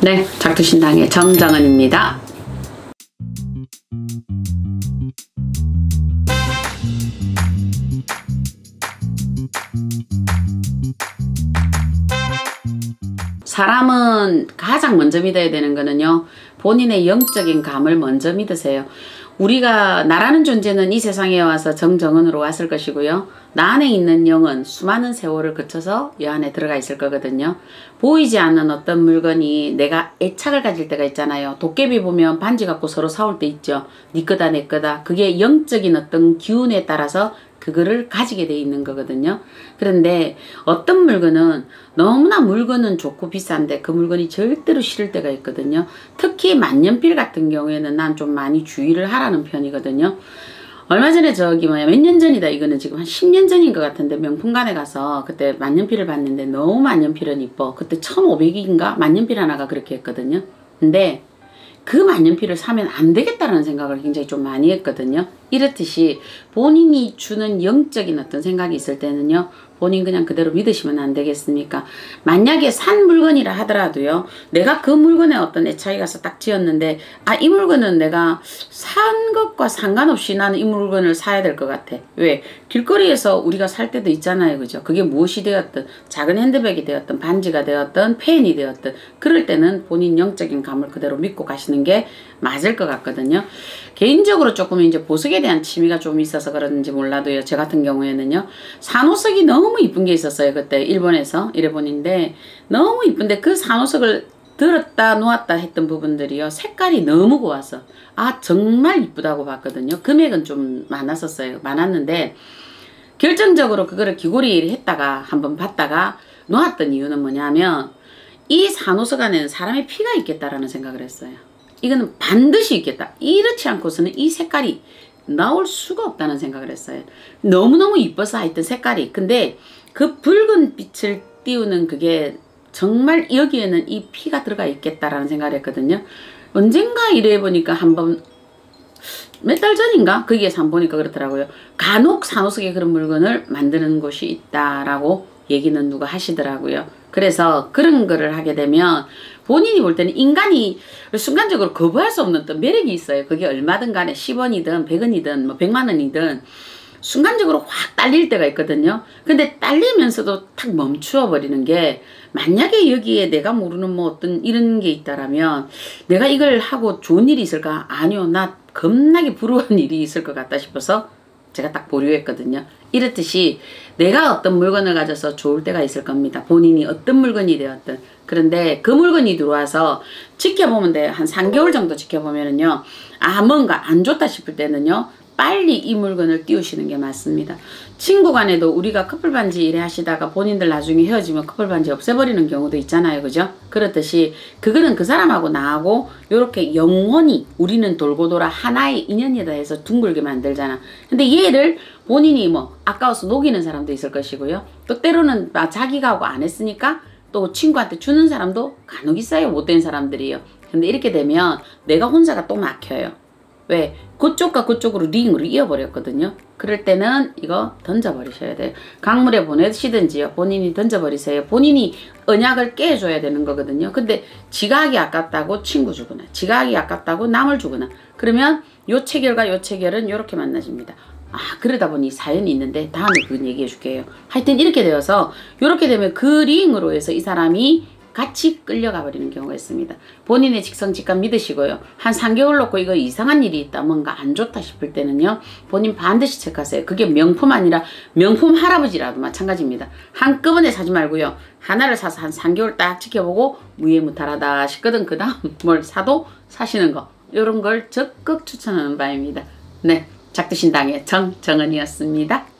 네, 작두신당의 정정은입니다. 사람은 가장 먼저 믿어야 되는 거는요, 본인의 영적인 감을 먼저 믿으세요. 우리가 나라는 존재는 이 세상에 와서 정정은으로 왔을 것이고요. 나 안에 있는 영은 수많은 세월을 거쳐서 이 안에 들어가 있을 거거든요. 보이지 않는 어떤 물건이 내가 애착을 가질 때가 있잖아요. 도깨비 보면 반지 갖고 서로 싸울 때 있죠. 네 거다 내 거다. 그게 영적인 어떤 기운에 따라서 그거를 가지게 돼 있는 거거든요. 그런데 어떤 물건은 너무나 물건은 좋고 비싼데 그 물건이 절대로 싫을 때가 있거든요. 특히 만년필 같은 경우에는 난 좀 많이 주의를 하라는 편이거든요. 얼마 전에 저기 몇 년 전이다. 이거는 지금 한 10년 전인 것 같은데 명품관에 가서 그때 만년필을 봤는데 너무 만년필은 이뻐. 그때 1,500인가 만년필 하나가 그렇게 했거든요. 근데 그 만년필을 사면 안 되겠다라는 생각을 굉장히 좀 많이 했거든요. 이렇듯이 본인이 주는 영적인 어떤 생각이 있을 때는요, 본인 그냥 그대로 믿으시면 안 되겠습니까? 만약에 산 물건이라 하더라도요, 내가 그 물건에 어떤 애착이 가서 딱 지었는데, 아, 이 물건은 내가 산 것과 상관없이 나는 이 물건을 사야 될 것 같아. 왜? 길거리에서 우리가 살 때도 있잖아요. 그죠? 그게 무엇이 되었든, 작은 핸드백이 되었든, 반지가 되었든, 펜이 되었든, 그럴 때는 본인 영적인 감을 그대로 믿고 가시는 게 맞을 것 같거든요. 개인적으로 조금 이제 보석에 대한 취미가 좀 있어서 그런지 몰라도요, 저 같은 경우에는요, 산호석이 너무 이쁜 게 있었어요. 그때 일본에서 일본인데 너무 이쁜데 그 산호석을 들었다 놓았다 했던 부분들이요, 색깔이 너무 고와서 아 정말 이쁘다고 봤거든요. 금액은 좀 많았는데 결정적으로 그거를 귀걸이를 했다가 한번 봤다가 놓았던 이유는 뭐냐면, 이 산호석 안에는 사람의 피가 있겠다라는 생각을 했어요. 이거는 반드시 있겠다. 이렇지 않고서는 이 색깔이 나올 수가 없다는 생각을 했어요. 너무너무 이뻐서 하여튼 색깔이. 근데 그 붉은 빛을 띄우는 그게 정말 여기에는 이 피가 들어가 있겠다라는 생각을 했거든요. 언젠가 이래 보니까 한번 몇 달 전인가 거기에서 한번 보니까 그렇더라고요. 간혹 산호석에 그런 물건을 만드는 곳이 있다라고 얘기는 누가 하시더라고요. 그래서 그런 거를 하게 되면 본인이 볼 때는 인간이 순간적으로 거부할 수 없는 또 매력이 있어요. 그게 얼마든 간에 10원이든 100원이든 뭐 100만 원이든 순간적으로 확 딸릴 때가 있거든요. 근데 딸리면서도 탁 멈추어 버리는 게, 만약에 여기에 내가 모르는 뭐 어떤 이런 게 있다라면 내가 이걸 하고 좋은 일이 있을까? 아니요. 나 겁나게 불우한 일이 있을 것 같다 싶어서 제가 딱 보류했거든요. 이렇듯이 내가 어떤 물건을 가져서 좋을 때가 있을 겁니다. 본인이 어떤 물건이 되었든. 그런데 그 물건이 들어와서 지켜보면 돼요. 한 3개월 정도 지켜보면은요, 아 뭔가 안 좋다 싶을 때는요, 빨리 이 물건을 띄우시는 게 맞습니다. 친구 간에도 우리가 커플반지 이래 하시다가 본인들 나중에 헤어지면 커플반지 없애버리는 경우도 있잖아요. 그죠? 그렇듯이 그거는 그 사람하고 나하고 요렇게 영원히 우리는 돌고 돌아 하나의 인연이다 해서 둥글게 만들잖아. 근데 얘를 본인이 뭐 아까워서 녹이는 사람도 있을 것이고요. 또 때로는 자기가 하고 안 했으니까 또 친구한테 주는 사람도 간혹 있어요. 못된 사람들이요. 근데 이렇게 되면 내가 혼자가 또 막혀요. 왜? 그쪽과 그쪽으로 링으로 이어버렸거든요. 그럴 때는 이거 던져버리셔야 돼요. 강물에 보내시든지요. 본인이 던져버리세요. 본인이 언약을 깨줘야 되는 거거든요. 근데 지가 하기 아깝다고 친구 주거나, 지가 하기 아깝다고 남을 주거나, 그러면 요 체결과 요 체결은 요렇게 만나집니다. 아, 그러다 보니 사연이 있는데 다음에 그건 얘기해 줄게요. 하여튼 이렇게 되어서 요렇게 되면 그 링으로 해서 이 사람이 같이 끌려가 버리는 경우가 있습니다. 본인의 직성직감 믿으시고요. 한 3개월 놓고 이거 이상한 일이 있다, 뭔가 안 좋다 싶을 때는요, 본인 반드시 체크하세요. 그게 명품 아니라 명품 할아버지라도 마찬가지입니다. 한꺼번에 사지 말고요, 하나를 사서 한 3개월 딱 지켜보고 무해무탈하다 싶거든 그 다음 뭘 사도 사시는 거, 이런 걸 적극 추천하는 바입니다. 네, 작두신당의 정정은이었습니다.